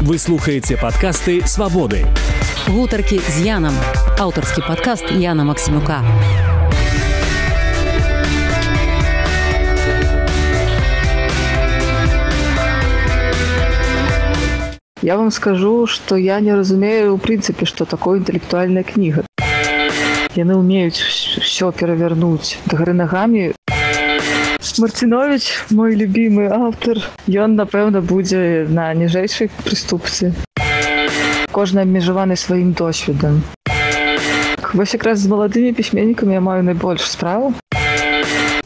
Вы слухаеце падкасты «Свабоды». Гутаркі з Янам. Аўтарскі падкаст Яна Максімюка. Я вам скажу, что я не разумею, в принципе, что такое интеллектуальная книга. Яны умеют все перевернуть до горы ногами. Мартинович, мой любимый автор, ён, напэўна, будзе на ніжэйшай прыступцы. Кожны абмежаваны сваім досведам. Вось якраз з маладымі пісьменнікамі я маю найбольш справу.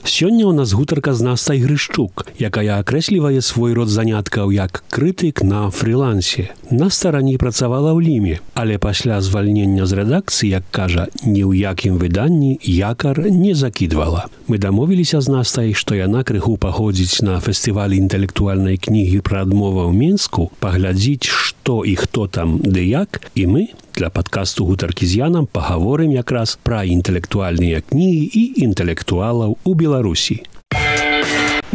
Сёння ў нас гутарка з Настай Грышчук, якая акрэслівае свой род заняткаў як крытык на фрылансе. Наста раней працавала ў Ліме, але пасля звальнення з рэдакцыі, як кажа, ні ў якім выданні якар не закідвала. Мы дамовіліся з Настай, што яна крыху паходзіць на фестывалі інтэлектуальнай кнігі пра адмова ў Мінску, паглядзіць, што і хто там ды як, і мы для падкасту «Гутаркі з Янам» пагаворым якраз пра інтэлектуальныя кнігі і інтэлектуалаў у Беларусі.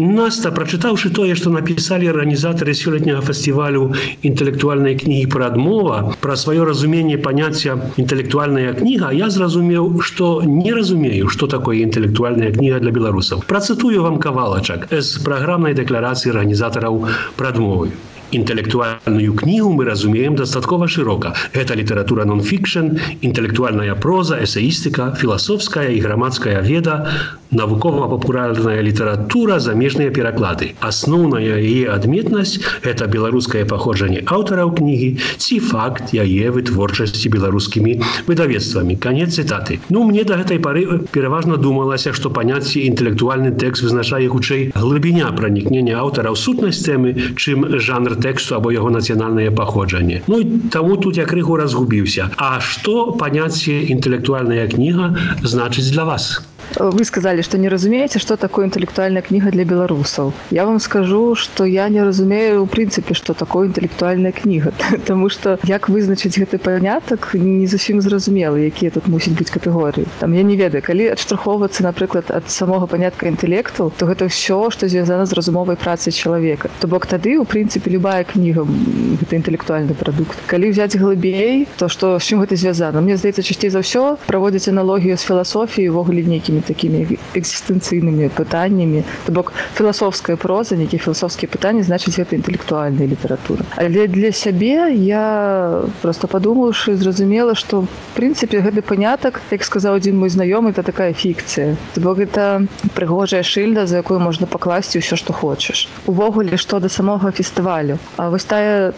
Наста, прачытаўшы тое, што напісалі арганізатары сёлетняга фестывалю інтэлектуальнай кнігі пра адмова, пра сваё разуменне паняцця інтэлектуальная кніга, я зразумеў, што не разумею, што такое інтэлектуальная кніга для беларусаў. Працытую вам кавалачак з праграмнай дэкларацыі арганізатараў пра адмовы. Інтэлектуальную кнігу мы разумеем дастаткова шырока. Гэта літаратура нон-фікшн, інтэлектуальная проза, эсеістыка, філасофская і грамадская веда, навукова-папулярная літаратура, замежныя пераклады. Асноўная яе адметнасць – гэта беларускае паходжанне аўтараў кнігі ці факт яе вытворчасці беларускімі выдавецтвамі. Канец цытаты. Мне да гэтай пары пераважна думалася, што паняцце інтэлектуальны тэкст вызначае хутчэй глыбіня пранікнення аўтара ў сутнасць тэмы, чым жанр тэксту або яго нацыянальнае паходжанне. Таму тут я крыху разгубіўся. А што паняцце інтэлектуальная кніга значыць для вас? Вы сказали, что не разумеете, что такое интеллектуальная книга для белорусов. Я вам скажу, что я не разумею, в принципе, что такое интеллектуальная книга. Потому что, як вызначыць гэты панятак, не зусім зразумела, якія тут мусяць быць катэгорыі. Я не ведаю, калі адштурхоўвацца, напрыклад, ад самога панятка інтэлекту, то гэта ўсё, што звязана з разумовай працай чалавека. То бок тады, у прынцыпе, любая кніга – гэта інтэлектуальны прадукт. Калі ўзяць глыбей, то што з чым гэта звязана? Мне здаецца, часцей за ўсё праводзіць аналогію з філасофіяй, увогуле нейкімі такімі экзістэнцыйнымі пытаннямі. То бок філасофская проза, нейкія філасофскія пытанні, значыць, гэта інтэлектуальная літаратура. Але для сябе я проста падумаўшы, зразумела, што, в прынцыпе, гэты панятак, як сказаў адзін мой знаёмы, это такая фікцыя. То бок гэта прыгожая шыльда, за якую можна пакласці ўсё, што хочаш. Увогуле, што да самога фестывалю. А вось тая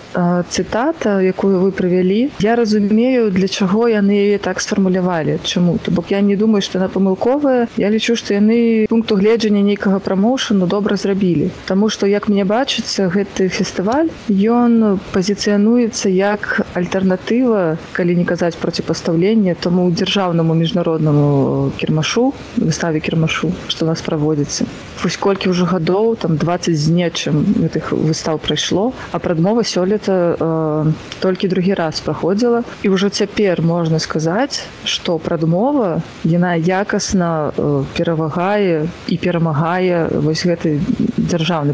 цытата, якую вы прывялі, я разумею, для чаго яны яе так сфармулявалі. Чаму? То бок я не думаю, што яна памылковая. Я лічу, што яны пункту гледжання нейкага прамоушану добра зрабілі. Таму што, як мне бачыцца, гэты фестываль, ён пазіцыянуецца як альтэрнатыва, калі не казаць проціпастаўленне, тому дзяржаўнаму міжнароднаму кірмашу, выставе кірмашу, што у нас праводзіцца. Вось колькі ўжо гадоў, 20 з нечым гэтых выстаў прайшло, а прадмова сёлета толькі другі раз праходзіла. І ўжо цяпер можна сказаць, што прадмова, яна якасна перавагае і перамагае вось гэты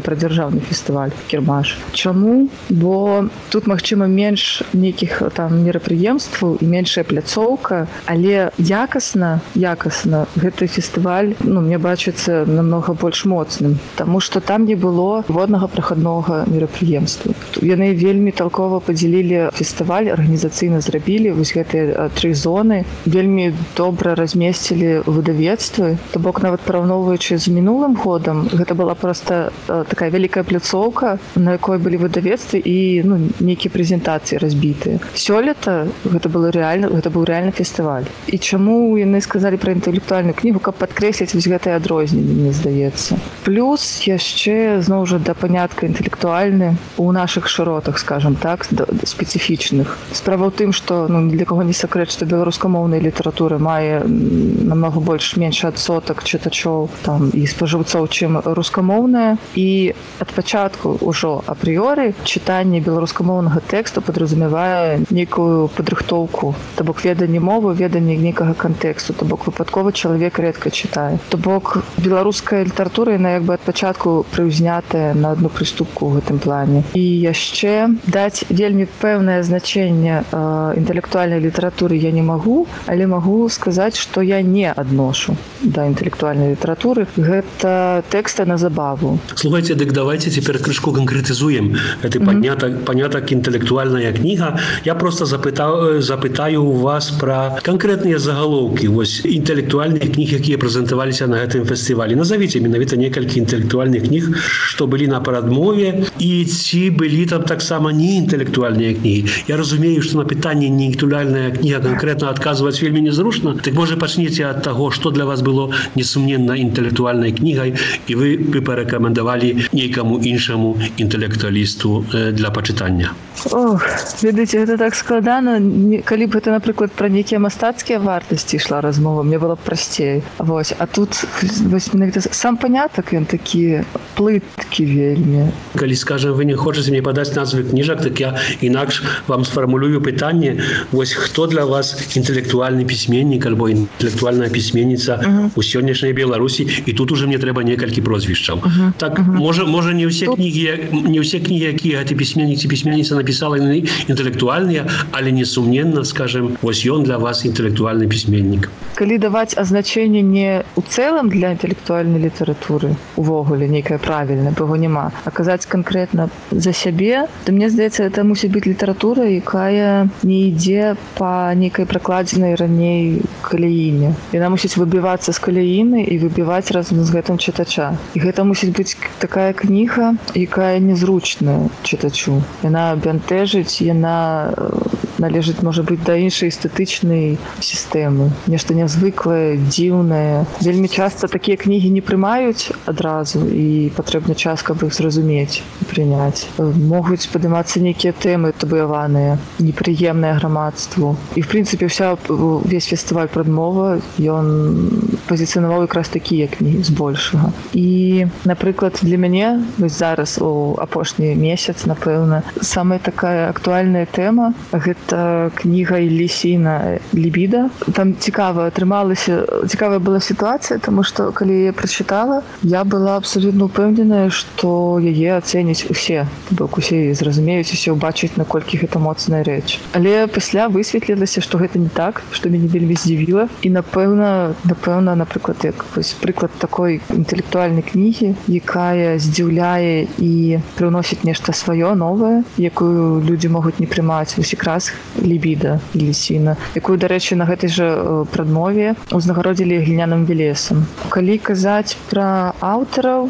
прадзяржаўны фестываль кірмаш. Чаму? Бо тут, магчыма, менш нейкіх мерапрыемстваў і меншая пляцоўка, але якасна гэты фестываль, мне бачыцца намнога больш моцным, таму што там не было воднага прахаднога мерапрыемства. Яны вельмі талкова падзялілі фестываль, арганізацыйна зрабілі вось гэтыя 3 зоны, вельмі добра размесцілі выдавецтвы. То бок, нават параўноўваючы з мінулым годам, гэта была проста такая вялікая пляцоўка, на якой былі выдавецтвы і нейкія прэзентацыі разбітыя. Сёлета гэта быў рэальны фестываль. І чаму яны сказалі пра інтэлектуальную кнігу, каб падкрэсліць вось гэтае адрозненне, мне здаецца. Плюс яшчэ, зноў жа, да панятка інтэлектуальны у нашых шыротах, скажам так, спецыфічных. Справа ў тым, што для каго не сакрэт, што беларускамоўная літаратура мае намнога больш меншы адсотак чытачоў там і спажыўцоў, чым рускамоўная. І ад пачатку ўжо апрыёры чытанне беларускамоўнага тэксту падразумявае нейкую падрыхтоўку, то бок веданне мовы, веданне нейкага кантэксту, то бок выпадкова чалавек рэдка чытае. То бок беларуская літаратура, яна як бы ад пачатку прыўзнятая на адну прыступку ў гэтым плане. І яшчэ даць вельмі пэўнае значэнне інтэлектуальнай літаратуры я не магу, але магу сказаць, што я не адношу да інтэлектуальнай літаратуры. Гэта тэксты на забаву. Слухайте, дык давайте цяпер крышку канкрэтызуем гэты панятак інтэлектуальная кніга. Я просто запытаю у вас пра канкрэтныя загалоўкі вось інтэлектуальных кніг, якія прэзентаваліся на гэтым фестывалі. Назовіце менавіта некалькі інтэлектуальных кніг, што былі на прадмове, і ці былі там таксама не інтэлектуальныя кнігі. Я разумею, што на пытанне неінтэлектуальная кніга канкрэтна адказваць вельмі незручна. Так можа пачніце ад таго, што для вас было несумненна інтэлектуальнай кнігай, і вы парэкамендавалі нейкаму іншаму інтэлектуалісту для пачытання. Ох, ведаеце, гэта так складана. Калі б гэта, напрыклад, пра нейкія мастацкія вартасці ішла размова, мне было б прасцей. Вось, а тут вось менавіта сам панятак, ён такі плыткі вельмі. Калі, скажем, вы не хочаце мне падаць назвы кніжак, так я інакш вам сфармулюю пытанне. Вось хто для вас інтэлектуальны пісьменнік альбо інтэлектуальная пісьменніца у сённяшняй Беларусі, і тут уже мне трэба некалькі прозвішчаў. Так, можа не ўсе кнігі, якія гэты пісьменнік ці пісьменніца напісала, інтэлектуальныя, але несумненна, скажем, вось ён для вас інтэлектуальны пісьменнік. Калі даваць азначэнне не ў цэлым для інтэлектуальнай літаратуры, увогуле нейкае правільнае, бо няма, а казаць канкрэтна за сябе, то мне здаецца, это мусіць быць літаратура, якая не ідзе па нейкай пракладзенай раней каляіне. Яна мусіць выбівацца з каляіны і выбіваць разам з гэтым чытача. І гэта мусіць быць такая кніга, якая незручная чытачу. Яна бянтэжыць, яна належыць, можа быць, да іншай эстэтычнай сістэмы. Нешта нязвыклае, дзіўнае. Вельмі часта такія кнігі не прымаюць адразу, і патрэбны час, каб іх зразумець і прыняць. Могуць падымацца нейкія тэмы табуяваныя, непрыемныя грамадству. І, в прынцыпе, увесь фестываль прадмова, ён пазіцыянаваў якраз такія кнігі збольшага. І, напрыклад, для мяне, вось зараз, у апошні месяц, напэўна, самая такая актуальная тэма — гэта кніга Іллі «Лібіда». Там цікавая была сітуацыя, тому што, калі я прачытала, я была абсалютна ўпэўненая, што яе ацэняць усе. Бок усе зразумеюць, усе ўбачаць, наколькі гэта моцная рэч. Але пасля высветлілася, што гэта не так, што мяне вельмі здзівіла. І, напэўна, напрыклад, як прыклад такой інтэлектуальнай кнігі, якая здзіўляе і прыносіць нешта сваё, новае, якую людзі могуць не прымаць. Вось якраз «Лібіда» Іллі, якую, дарэчы, на гэтай жа прадмове узнагародзілі гліняным Велесам. Калі казаць пра аўтараў,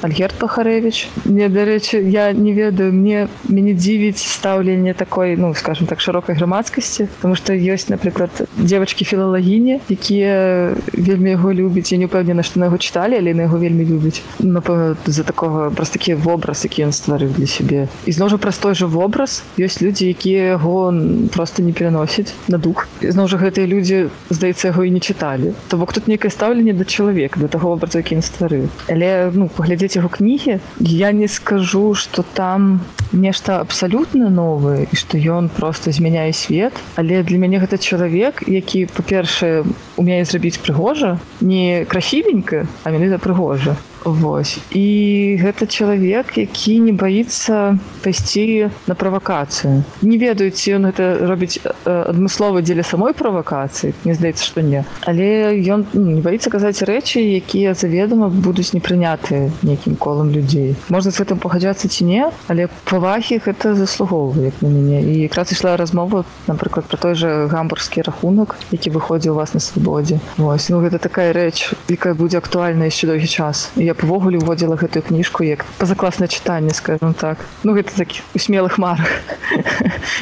Альгерд Пахарэвіч. Мне, дарэчы, я не ведаю, мяне дзівіць стаўленне такой, скажем так, шырокай грамадскасці, тому што ёсць, напрыклад, дзевачкі-філалагіні, якія вельмі яго любяць. Я не ўпэўнена, што на яго чыталі, але на яго вельмі любяць. Напэўна, з-за такога, праз такі вобраз, які ён стварыў для сябе. І зноў жа праз той жа вобраз ёсць людзі, якія яго проста не пераносяць на дух. Зноў жа гэтыя людзі, здаецца, яго і не чыталі. То бок тут нейкае стаўленне да чалавека, да таго вобразу, які ён стварыў. Але, паглядзець яго кнігі, я не скажу, што там нешта абсалютна новае і што ён проста змяняе свет, але для мяне гэта чалавек, які, па-першае, умее зрабіць прыгожа, не красивенька, а менавіта прыгожа. Вось. І гэта чалавек, які не баіцца пайсці на правакацыю. Не ведаю, ці ён гэта робіць адмыслова дзеля самой правакацыі, мне здаецца, што не. Але ён не баіцца казаць рэчы, якія заведама будуць непрынятыя нейкім колам людзей. Можна з гэтым пагаджацца ці не, але павагі гэта заслугоўвае, як на мяне. І якраз ішла размова, напрыклад, пра той жа гамбургскі рахунак, які выходзіў у вас на свабодзе. Вось. Гэта такая рэч, якая будзе актуальна яшчэ доўгі час. Я павогуле ўводзіла гэтую кніжку як пазакласнае чытанне, скажем так. Гэта такі у смелых марах.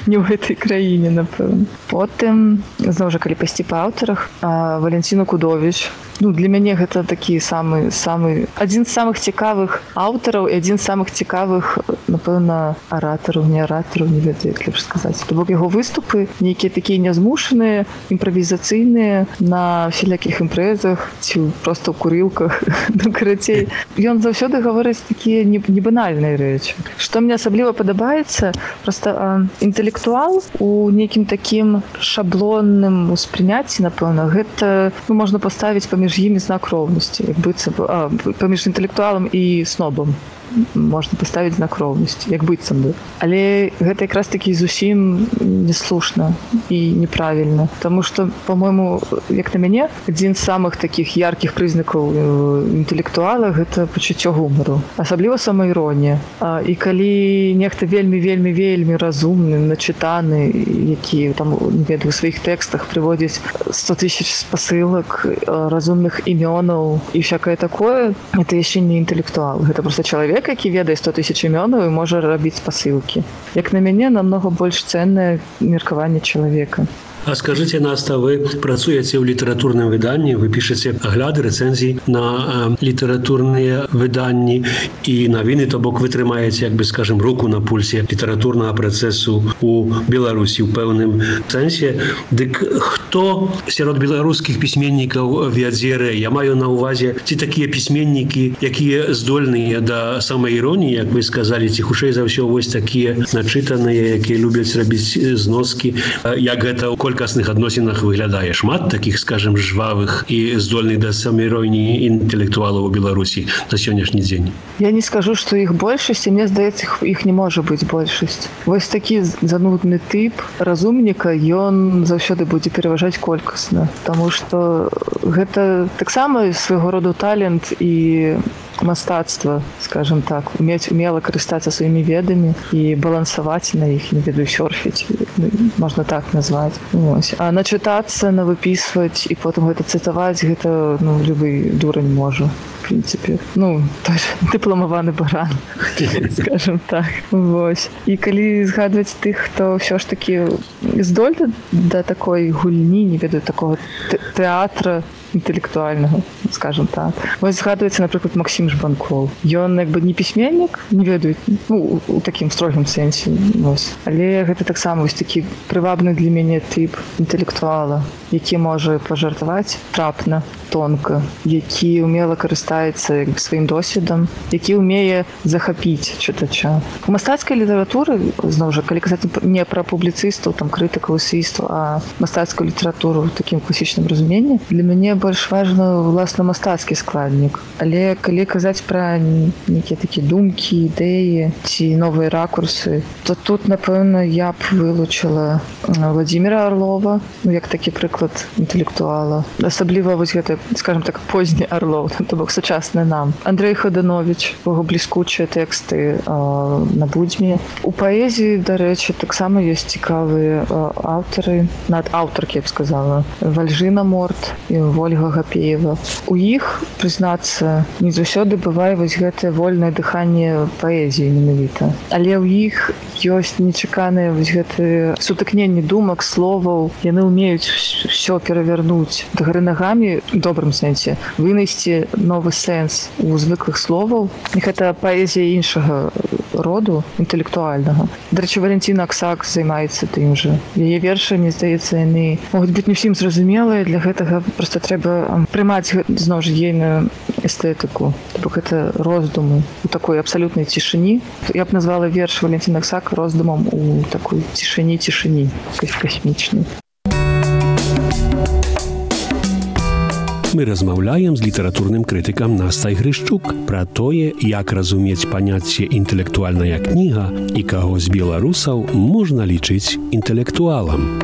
Не ў гэтай краіне, напэўна. Потым, зноў жа, калі пайсці па аўтарах, Валентина Кудовіч. для мяне гэта такі адзін з самых цікавых аўтараў і адзін з самых цікавых, напэўна, аратараў, не ведаю, як лепш сказаць. То бок яго выступы нейкія такія нязмушаныя, імправізацыйныя на всялякіх імпрэзах ці проста ў курылках. Карацей, ён заўсёды гаворыць такія небанальныя рэчы. Што мне асабліва падабаецца, проста інтэлектуал у нейкім такім шаблонным успрыняцці, напэўна, гэта можна паставіць паміж імі знак роўнасці, як быццам паміж інтэлектуалам і снобам можна паставіць знак роўнасці, як быццам бы. Але гэта якраз такі зусім неслушна і неправільна, таму што, па-мойму, як на мяне, адзін з самых такіх яркіх прызнакаў інтэлектуала гэта пачуццё гумару, асабліва самаіронія. І калі нехта вельмі разумны, начытаны, які там, не ведаю, у сваіх тэкстах прыводзіць 100 000 спасылак, разумных імёнаў і всякае такое, гэта яшчэ не інтэлектуал, гэта проста чалавек, які ведае 100 000 імёнаў і можа рабіць спасылкі. Як на мяне, намнога больш ценнае меркаванне чалавека. А скажите, Наста, вы працуеце ў літаратурным выданні, вы пішаце агляды, рэцэнзіі на літаратурныя выданні і навіны, то бок вы трымаеце, як бы скажем, руку на пульсе літаратурнага працэсу у Беларусі ў пэўным сэнсе. Дык хто сярод беларускіх пісьменнікаў вядзе? Я маю на ўвазе, ці такія пісьменнікі, якія здольныя да самаіроніі, як вы сказалі, ці хутчэй за ўсё вось такія начытаныя, якія любяць рабіць зноскі, як гэта ў колькасных адносінах выглядае? Шмат такіх, скажем, жвавых і здольных да самаіроніі інтэлектуалаў у Беларусі на сённяшні дзень? Я не скажу, што іх большасць, і мне здаецца, іх не можа быць большасць. Вось такі занудны тып разумніка, ён заўсёды будзе пераважаць колькасна, таму што гэта таксама свайго роду талент і мастацтва, скажем так, умець умела карыстацца сваімі ведамі і балансаваць на іх, не ведаю, сёрфіць, можна так назваць. А начытацца, навыпісваць і потым гэта цытаваць, гэта любы дурань можа, в прынцыпе. Той же дыпламаваны баран, скажем так. І калі згадваць тых, хто ўсё ж такі здольны да такой гульні, не ведаю, такого тэатра інтэлектуальнага, скажем так. Вось згадваецца, напрыклад, Максім Жбанкоў. Ён як бы не пісьменнік, не ведаю, у такім строгім сэнсе. Але гэта таксама вось такі прывабны для мяне тып інтэлектуала, які можа пажартаваць трапна, тонка, які умела карыстаецца сваім досведам, які умее захапіць чытача. У мастацкай літаратуры, зноў жа, калі казаць не пра публіцыстаў, там крытыкаў, эсеістаў, а мастацкую літаратуру ў такім класічным разуменні, для мяне больш важна ўласна мастацкі складнік. Але калі казаць пра нейкія такія думкі, ідэі ці новыя ракурсы, то тут, напэўна, я б вылучыла Владзіміра Арлова, як такі прыклад інтэлектуала. Асабліва вось гэта, скажем так, позні Арлоў, то бок сучасны нам. Андрэй Хаданович, яго бліскучыя тэксты на будзьме. У паэзіі, дарэчы, таксама ёсць цікавыя аўтары, аўтаркі, я б сказала, Вальжына Морт і Ольга Гапеева. У іх, прызнацца, не заўсёды бывае вось гэтае вольнае дыханне паэзіі менавіта. Але ў іх ёсць нечаканыя вось гэтыя сутыкненні думак, словаў. Яны ўмеюць ўсё перавярнуць дагары нагамі, у добрым сэнсе, вынайсці новы сэнс у звыклых словаў. І гэта паэзія іншага роду, інтэлектуальнага. Дарэчы, Валентина Аксак займаецца тым жа. Яе вершы, мне здаецца, яны могуць быць не ўсім зразумелыя, для гэтага проста трэба прымаць, зноў жа, ейную эстэтыку. То бок гэта роздумы у такой абсалютнай цішыні. Я б назвала верш Валентина Аксак роздумам у такой цішыні касмічнай. Мы размаўляем з літаратурным крытыкам Настай Грышчук пра тое, як разумець паняцце інтэлектуальная кніга і каго з беларусаў можна лічыць інтэлектуалам.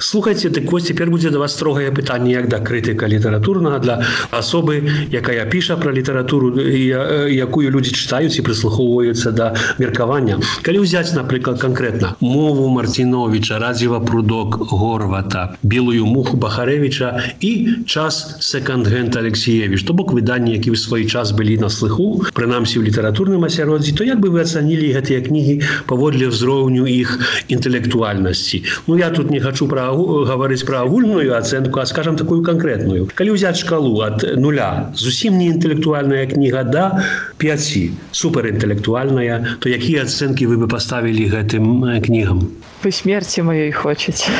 Слухайце, так вось цяпер будзе да вас строгае пытанне як да крытыка літаратурнага, для асобы, якая піша пра літаратуру, якую людзі чытаюць і прыслухоўваюцца да меркавання. Калі ўзяць, напрыклад, канкрэтна мову Марціновіча, Радзіва Прудок, Горвата, Белую муху Бахарэвіча і час секонд-генд Алексіевіч, то бок выданні, які ў свой час былі на слыху, прынамсі ў літаратурным асяроддзі, то як бы вы ацанілі гэтыя кнігі паводле ўзроўню іх інтэлектуальнасці? Я тут не хачу пра гаварыць пра агульную ацэнку, а скажам такую канкрэтную. Калі ўзяць шкалу ад 0, зусім не інтэлектуальная кніга да 5, суперінтэлектуальная, то якія ацэнкі вы бы паставілі гэтым кнігам? Вы смерти моей хочете.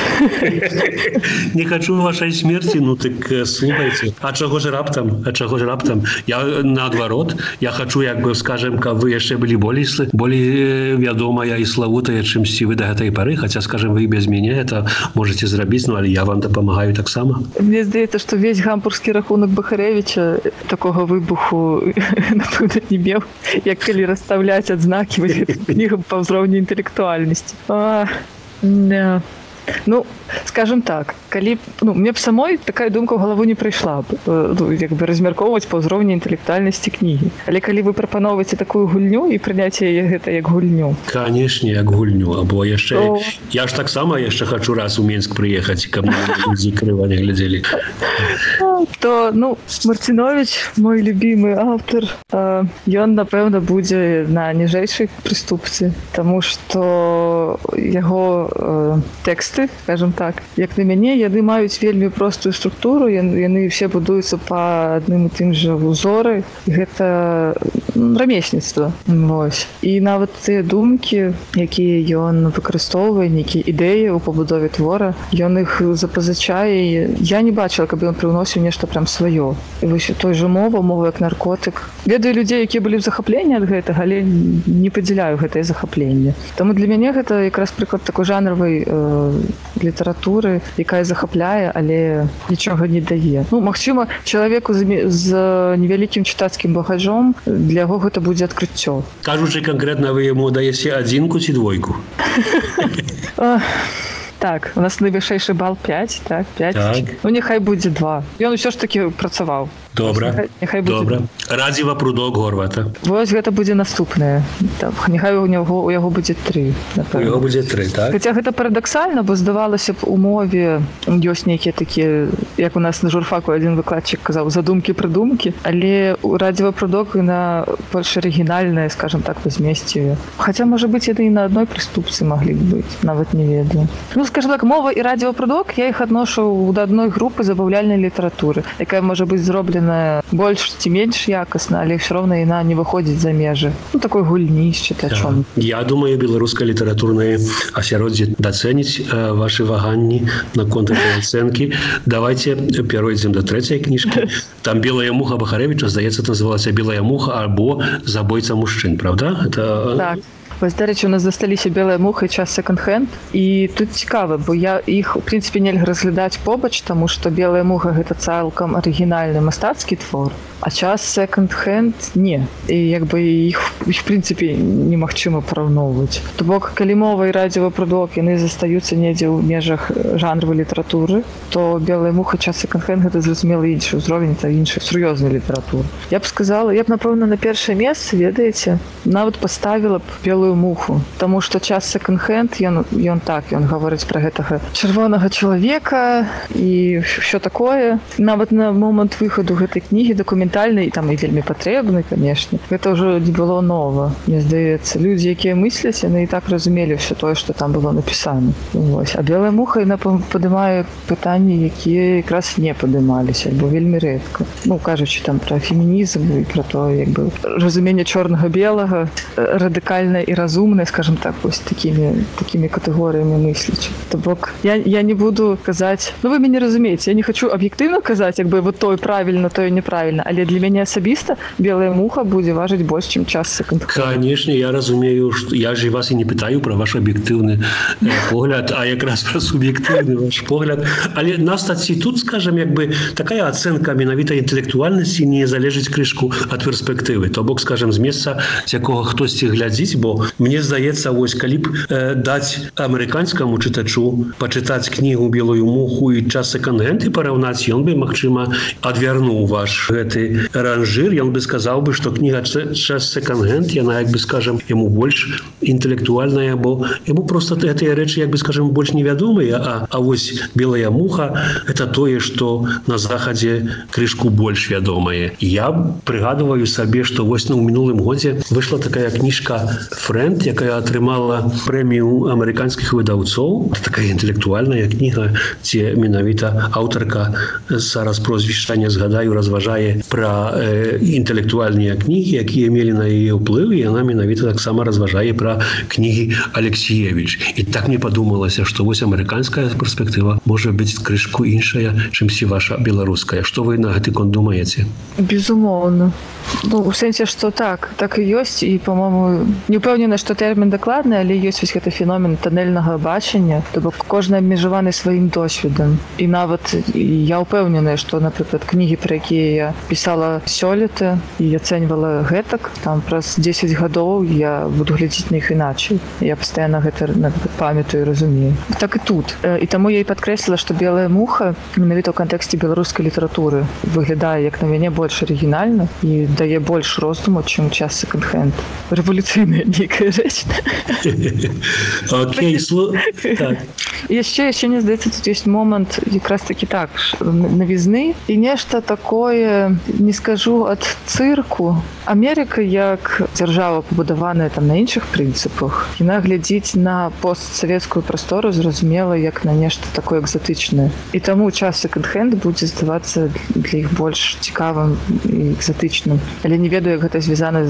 Не хочу вашей смерти, ну так слухайте. А чего же раптам? Я наадварот, я хочу, як бы, скажем, каб вы яшчэ былі болей вядомая і славутая, чымсьці вы да гэтай пары, хаця, скажем, вы без мяне это можете зрабіць, ну, але я вам дапамагаю таксама. Мне здаецца, што весь гамбургскі рахунак Бахарэвіча такога выбуху, напэўна, не меў, як калі расставляць адзнакі вось гэтым кнігам па ўзроўню інтэлектуальнасці. Да. Ну, скажем так, калі, мне б самой такая думка ў галаву не прыйшла б, як бы размяркоўваць па ўзроўні інтэлектуальнасці кнігі. Але калі вы прапаноўваеце такую гульню і прыняць яе гэта як гульню. Канешне, як гульню, або яшчэ я ж таксама яшчэ хачу раз у Мінск прыехаць, каб людзі крыва не глядзелі. То, Марціновіч, мой любімы аўтар, ён, напэўна, будзе на ніжэйшай прыступцы, таму што яго тэксты, скажем так, як на мяне, яны маюць вельмі простую структуру, яны все будуюцца па адным і тым жа узоры. Гэта рамесніцтва. Вось. І нават тыя думкі, якія ён выкарыстоўвае, нейкія ідэі ў пабудове твора, ён іх запазычае. Я не бачыла, каб ён прыўносіў нешта прям сваё. І вось той жа мова як наркотык. Ведаю людзей, якія былі ў захапленні ад гэтага, але не падзяляю гэтае захапленне. Таму для мяне гэта якраз прыклад такой жанравай літаратуры, якая захапляе, але нічога не дае. Магчыма, чалавеку з невялікім чытацкім багажом для яго гэта будзе адкрыццё. Кажучы канкрэтна, вы яму даеце 1 ці 2? Так, у нас найвышэйшы бал 5, так, 5. Так. Няхай будзе 2. Ён усё ж такі працаваў. Добра. Радзіва прудок Горвата. Вось гэта будзе наступнае. Няхай у яго будзе 3. У яго будзе 3, так? Хаця гэта парадаксальна, бо здавалася б, у мове ёсць нейкія такія, як у нас на журфаку адзін выкладчык казаў, задумкі-прыдумкі, але радзіва прудок на больш арыгінальнае, скажем так, па змесце. Хаця, можа быць, яны і на адной прыступцы маглі б быць, нават не ведаю. Скажем так, мова і радзіва прудок я іх адношу да адной групы забаўляльнай літаратуры, якая можа быць зроблена больш ці менш якасна, але ўсё роўна яна не выходзіць за межы. Такой гульні з чытачом. Я думаю, беларускае літаратурнае асяроддзе дацэніць вашы ваганні наконт гэтай ацэнкі. Давайте перайдзем да 3-й кніжкі. Там «Белая муха» Бахарэвіча, здаецца, называлася «Белая муха» або «Забойца мужчын», правда? Так. Вось, дарэчы, у нас засталіся «Белая муха» і час секонд-хенд. І тут цікава, бо іх, у прынцыпе, нельга разглядаць побач, таму што «Белая муха» гэта цалкам арыгінальны мастацкі твор, а час секонд-хенд не. І як бы іх, в прынцыпе, немагчыма параўноўваць. То бок, калі мова і радзіва прудок, яны застаюцца недзе ў межах жанравай літаратуры, то «Белая муха», час секонд-хенд гэта зразумела іншы ўзровень, это іншы сур'ёзны літаратур. Я б сказала, напэўна, на першае месца, ведаеце, нават паставіла б «Белую муху», таму што час секонд-хенд, ён гаворыць пра гэтага чырвонага чалавека і ўсё такое. Нават на момант выхаду гэтай кнігі дакументальнай, там і вельмі патрэбнай, канешне, гэта ўжо не было нова, мне здаецца. Людзі, якія мысляць, яны і так разумелі ўсё тое, што там было напісана. Вось. А «Белая муха» яна падымае пытанні, якія якраз не падымаліся, альбо вельмі рэдка. Кажучы там пра фемінізм і пра тое, як бы разуменне чорнага-белага, радыкальнае і разумнае, скажем так, вось такімі катэгорыямі мыслячы. То бок, я не буду казаць, вы мяне разумееце, я не хочу аб'ектыўна казаць, як бы вот тое правільна, тое неправільна, але для мяне асабіста «Белая муха» будзе важыць больш, чым час секонд-хенд. Канешне, я разумею, што я ж вас і не пытаю пра ваш аб'ектыўны погляд, а якраз пра суб'ектыўны ваш погляд. Але нас тут, скажем, як бы такая ацэнка менавіта інтэлектуальнасці не залежыць крышку ад перспектывы. То бок, скажем, з месца, з якога хтосьці глядзіць, бо мне здаецца, вось калі б даць амерыканскаму чытачу пачытаць кнігу «Белую муху» і час секонд-хенд і параўнаць, ён бы, магчыма, адвярнуў ваш гэты ранжыр, ён бы сказаў бы, што кніга «Час секонд-хенд» контынгент, яна, як бы скажем, яму больш інтэлектуальная, бо яму просто гэтыя рэчы, як бы скажем, больш невядомыя, а вось белая муха это тое, што на захадзе крышку больш вядомае. Я прыгадываю сабе, што вось у мінулым годзе выйшла такая кніжка «Фрэнд», якая атрымала прэмію амерыканскіх выдаўцоў. Такая інтэлектуальная кніга, дзе менавіта аўтарка, зараз прозвішча не згадаю, разважае пра інтэлектуальныя кнігі, якія мелі на яе ўплыў, і яна менавіта таксама разважае пра кнігі Алексіевіч. І так мне падумалася, што вось амерыканская перспектыва можа быць крышку іншая, чымсьці ваша беларуская. Што вы на гэты конт думаеце? Безумоўна. Ну, у сэнсе, што так і ёсць, і, па-моему, не ўпэўнена, што тэрмін дакладны, але ёсць вось гэты феномен тоннельнага бачання, то бок кожны абмежаваны сваім досведам. І нават я ўпэўненая, што, напрыклад, кнігі, пра якія я пісала сёлета і ацэньвала гэтак, там праз 10 гадоў я буду глядзець на іх іначай. Я пастаянна гэта памятаю і разумею. Так і тут. І таму я і падкрэсліла, што «Белая муха» менавіта ў кантэксце беларускай літаратуры выглядае, як на мяне, больш арыгінальна і дае больш роздуму, чым час секонд-хенд. Рэволюцыйная нейкая рэч. Окей, так. Яшчэ, мне здаецца, тут ёсць момант якраз такі так, навізны і нешта такое, не скажу, ад цырку. Амерыка, як дзяржава, пабудаваная там на іншых прынцыпах, яна глядзіць на постсавецкую прастору, зразумела, як на нешта такое экзатычнае. І таму час секонд-хенд будзе здавацца для іх больш цікавым і экзатычным. Але не ведаю, як гэта звязана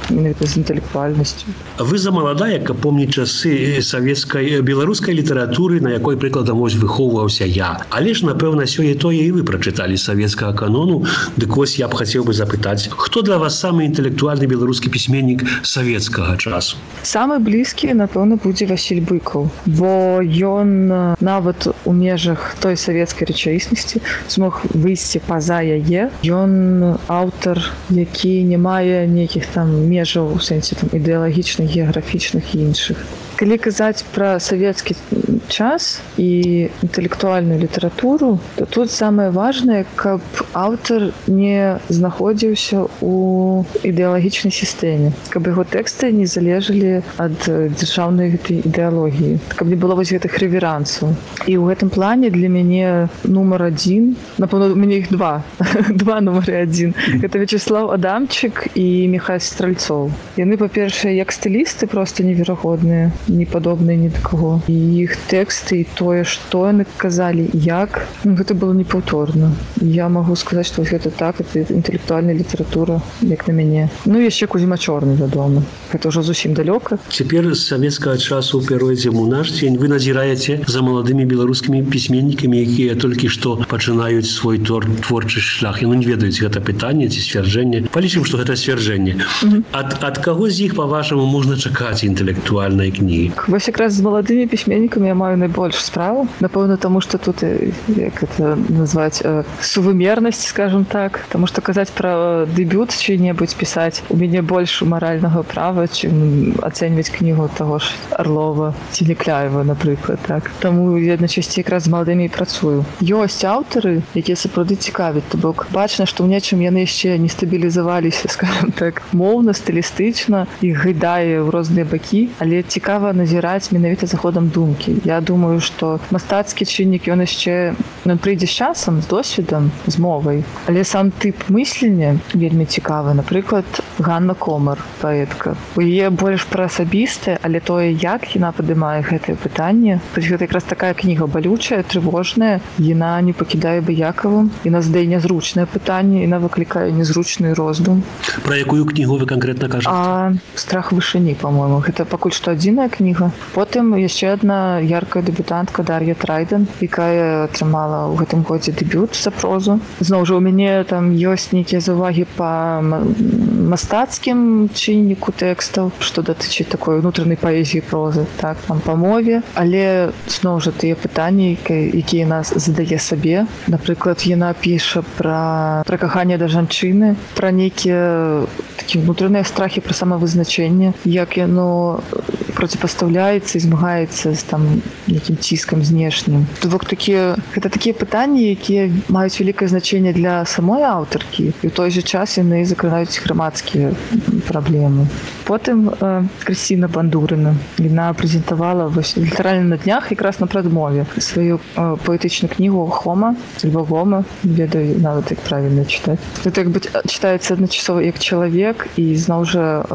менавіта з інтэлектуальнасцю. Вы замаладая, каб помніць часы савецкай беларускай літаратуры, на якой прыкладам вось выхоўваўся я. Але ж, напэўна, сёе-тое і вы прачыталі савецкага канону. Дык вось я б хацеў бы запытаць, хто для вас самы інтэлектуальны беларускі пісьменнік савецкага часу? Самы блізкі, напэўна, будзе Васіль Быкаў, бо ён нават у межах той савецкай рэчаіснасці змог выйсці па-за яе. Ён аўтар, які не мае нейкіх там межаў у сэнсе там ідэалагічных, геаграфічных і іншых. Калі казаць пра савецкі час і інтэлектуальную літаратуру, то тут самае важнае, каб аўтар не знаходзіўся ў ідэалагічнай сістэме, каб яго тэксты не залежалі ад дзяржаўнай гэтай ідэалогіі, каб не было вось гэтых рэверансаў. І ў гэтым плане для мяне нумар адзін, напэўна, у мяне іх два нумары адзін. Гэта Вячеслав Адамчык і Міхась Стральцоў. Яны, па-першае, як стылісты проста неверагодныя, не падобныя ні да каго. І іх тэксты і тое, што яны казалі, як, гэта было непаўторна. Я магу сказаць, што гэта так, это інтэлектуальная літаратура, як на мяне. Ну, яшчэ Кузьма Чорны, вядома. Гэта ўжо зусім далёка. Цяпер з савецкага часу перайдзем у наш дзень. Вы назіраеце за маладымі беларускімі пісьменнікамі, якія толькі што пачынаюць свой творчы шлях. Яны не ведаюць гэта пытанне ці сцвярджэнне. Палічым, што гэта сцвярджэнне. Ад каго з іх, па-вашаму, можна чакаць інтэлектуальнай кнігі? Вось якраз з маладымі пісьменнікамі я маю найбольш справу. Напэўна, таму што тут, як это назваць, сувымернасць, скажем так. Таму што казаць пра дэбют чый-небудзь пісаць у мяне больш маральнага права, чым ацэньваць кнігу таго ж Арлова ці Некляева, напрыклад, так. Таму я найчасцей якраз з маладымі і працую. Ёсць аўтары, якія сапраўды цікавяць, то бок бачна, што ў нечым яны яшчэ не стабілізаваліся, скажем так, моўна, стылістычна, іх гайдае ў розныя бакі, але цікава назіраць менавіта за ходам думкі. Я думаю, што мастацкі чыннік, ён яшчэ прыйдзе з часам, з досведам, з мовай. Але сам тып мыслення вельмі цікавы. Напрыклад, Ганна Комар, паэтка. У яе больш пра асабістае, але тое, як яна падымае гэтае пытанне. Гэта якраз такая кніга балючая, трывожная. Яна не пакідае абыякавым. Яна задае нязручнае пытанне, яна выклікае незручны роздум. Пра якую кнігу вы канкрэтна кажаце? «Страх вышыні», па-моему. Гэта пакуль што адзіная кніга. Потым яшчэ адна яркая дэбютантка Дар'я Трайден, якая атрымала ў гэтым годзе дэбют за прозу. Зноў жа, у мяне там ёсць нейкія заўвагі па мастацкім чынніку тэкстаў, што датычыць такой унутранай паэзіі прозы, так, там па мове. Але зноў жа тыя пытанні, якія яна задае сабе. Напрыклад, яна піша пра каханне да жанчыны, пра нейкія такія унутраныя страхі, пра самавызначэнне, як яно проці супастаўляецца і змагаецца з там нейкім ціскам знешнім. То бок гэта такія пытанні, якія маюць вялікае значэнне для самой аўтаркі, і ў той жа час яны закранаюць грамадскія праблемы. Потым Крысціна Бандурына. Яна прэзентавала літаральна на днях, якраз на прадмове, сваю паэтычную кнігу «Хома», альбо «Гома», не ведаю нават, як правільна чытаць. Гэта як бы чытаецца адначасова як чалавек і зноў жа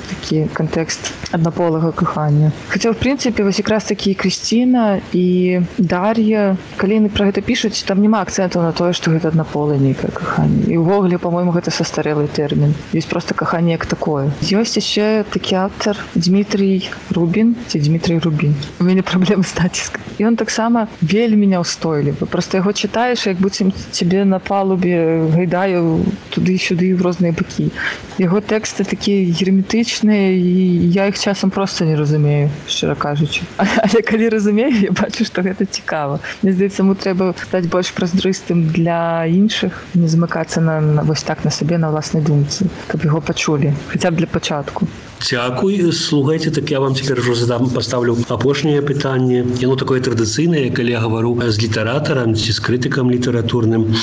такі кантэкст аднаполага кахання. Хаця, в прынцыпе, вось якраз такі Крысціна і Дар'я, калі яны пра гэта пішуць, там няма акцэнту на тое, што гэта аднаполае нейкае каханне. І ўвогуле, па-мойму, гэта састарэлы тэрмін. Ёсць проста каханне як такое. Ёсць яшчэ такі аўтар Дмітрый Рубін, ці Дмітрый Рубін. У мяне праблемы з націскам. І ён таксама вельмі няўстойлівы. Проста яго чытаеш, як быццам цябе на палубе гайдаю туды-сюды в розныя бакі. Яго тэксты такія герметычныя, і я іх часам проста не разумею, шчыра кажучы. Але калі разумею, я бачу, што гэта цікава. Мне здаецца, яму трэба стаць больш празрыстым для іншых, не замыкацца вось так на сабе, на ўласнай думцы, каб яго пачулі, хаця б для пачатку. Дзякуй. Слухайце, так я вам цяпер ужо паставлю апошняе пытанне. Яно такое традыцыйнае, калі я гавару з літаратарам ці з крытыкам літаратурным.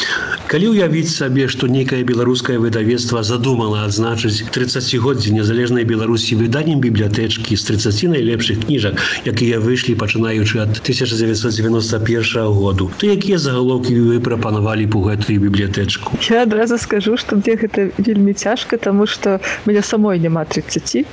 Калі ўявіць сабе, што нейкае беларускае выдавецтва задумала адзначыць 30годдзе незалежнай Беларусі выданнем бібліятэчкі з 30 найлепшых кніжак, якія выйшлі пачынаючы ад 1991 году, то якія загалоўкі вы прапанавалі б у гэтую бібліятэчку? Я адразу скажу, што мне гэта вельмі цяжка, таму што мяне самой няма 30.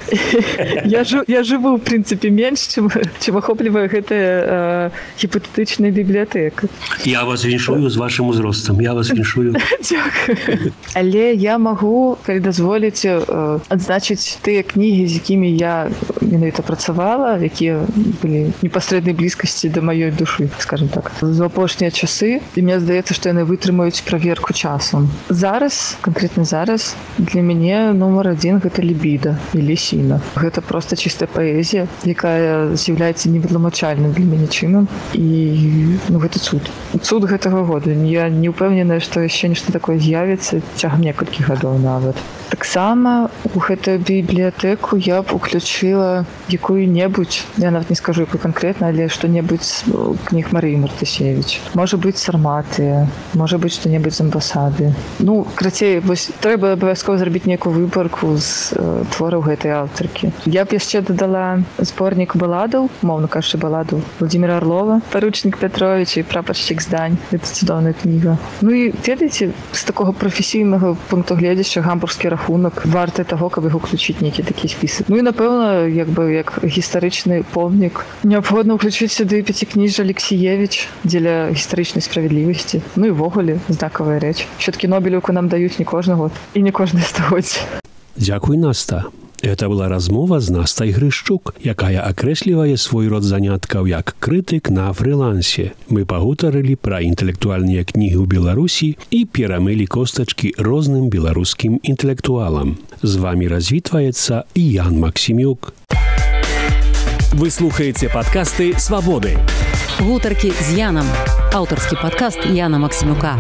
Я жыву, в прынцыпе, менш, чым ахоплівае гэтая гіпотетычная бібліятэка. Я вас віншую з вашым узростам. Я вас віншую. Дзякую. Але я магу, калі дазволіце, адзначыць тыя кнігі, з якімі я менавіта працавала, якія былі непасрэднай блізкасці да маёй душы, скажем так. За апошнія часы, і мне здаецца, што яны вытрымаюць праверку часам. Зараз, канкрэтна зараз, для мяне нумар 1 гэта «Лібіда» і Сіна. Гэта проста чыстая паэзія, якая з'яўляецца невытлумачальным для мяне чынам. І гэта цуд. Цуд гэтага года. Я не ўпэўненая, што яшчэ нешта такое з'явіцца цягам некалькіх гадоў нават. Таксама у гэтую бібліятэку я б уключыла якую-небудзь, я нават не скажу, якую канкрэтна, але што-небудзь кніг Марыі Мартысевіч. Можа быць «Сарматыя», можа быць што-небудзь з «Амбасады». Ну, крацей, вось трэба абавязкова зрабіць нейкую выбарку з твораў гэтай аўтаркі. Я б яшчэ дадала зборнік баладаў, умоўна кажучы, баладу Владзіміра Арлова, «Паручнік Пятровіч» і «Прапаршчык з Дань». Гэта цудоўная кніга. Ну і ведаеце, з такога прафесійнага пункту гледзяча гамбургскі рахунак варты таго, каб яго ўключыць нейкі такі спісак. Ну і напэўна, як гістарычны помнік, неабходна ўключыць сюды Пяцікніжжа Алексіевіч дзеля гістарычнай справядлівасці. Ну і ўвогуле знакавая рэч. Все-таки Нобелевку нам даюць не кожны год і не кожны стагоддзе. Дзякуй, Наста. Гэта была размова з Настай Грышчук, якая акрэслівае свой род заняткаў як крытык на фрылансе. Мы пагутарылі пра інтэлектуальныя кнігі ў Беларусі і перамылі костачкі розным беларускім інтэлектуалам. З вамі развітваецца і Ян Максімюк. Вы слухаеце падкасты «Свабоды». Гутаркі з Янам. Аўтарскі падкаст Яна Максімюка.